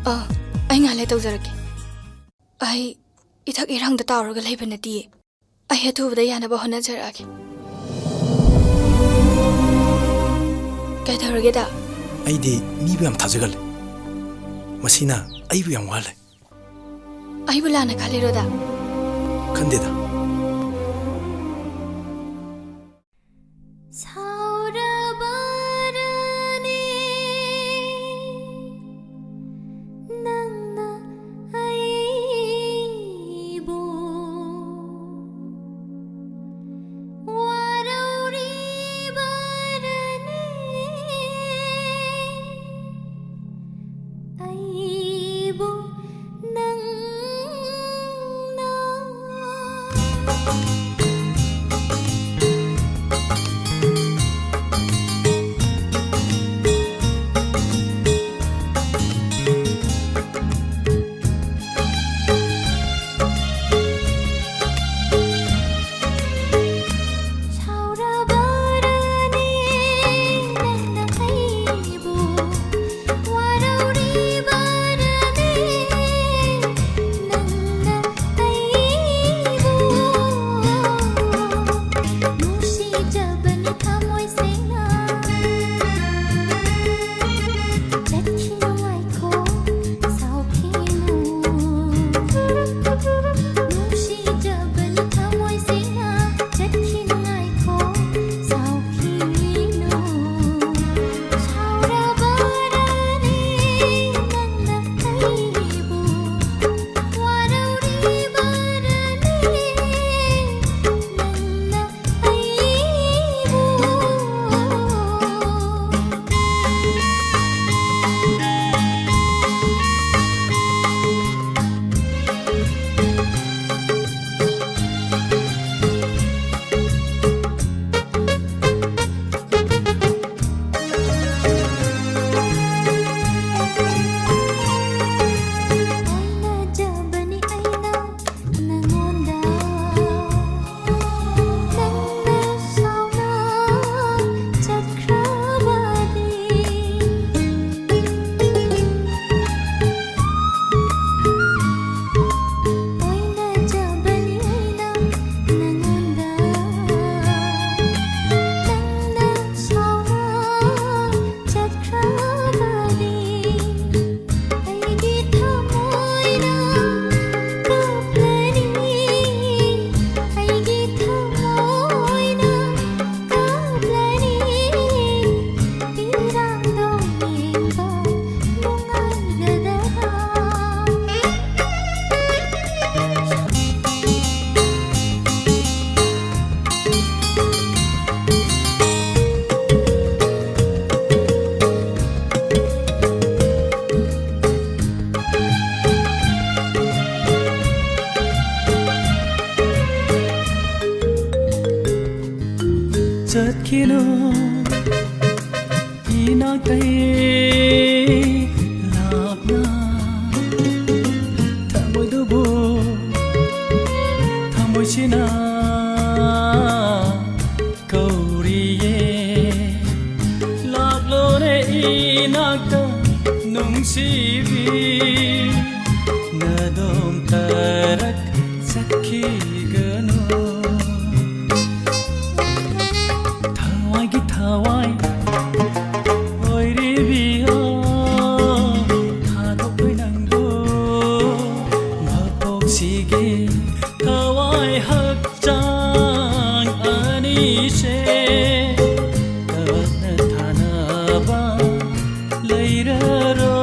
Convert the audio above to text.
ꯑꯩ ꯉꯥꯏ ꯂꯩ ꯇꯧꯖꯔꯛꯀꯦ ꯑꯩ ꯏꯊꯛ ꯏꯔꯥꯡꯗ ꯇꯥꯎꯔꯒ ꯂꯩꯕ ꯅꯠꯇꯤꯌꯦ ꯑꯩ ꯑꯊꯨꯕꯗ ꯌꯥꯅꯕ ꯍꯣꯠꯅꯖꯔꯛꯑꯒꯦ ꯀꯩꯗꯧꯔꯒꯦꯗ ꯑꯩꯗꯤ ꯃꯤꯕꯨ ꯌꯥꯝ ꯊꯥꯖꯒꯜꯂꯦ ꯃꯁꯤꯅ ꯑꯩꯕꯨ ꯌꯥꯝ ꯋꯥꯍꯜꯂꯦ ꯑꯩꯕꯨ ꯂꯥꯟꯅ ꯈꯜꯂꯤꯔꯣꯗ ꯈꯟꯗꯦꯗ Kilo inagtay labna tamoy dubo tamoy sina kauriye laglone inagta nungsibi nadom tarak sakhi gano Hawaii, oi ribia, thado koi nangdo, mapok sige, Hawaii hak chang ani she, kana thana ba, leira ro.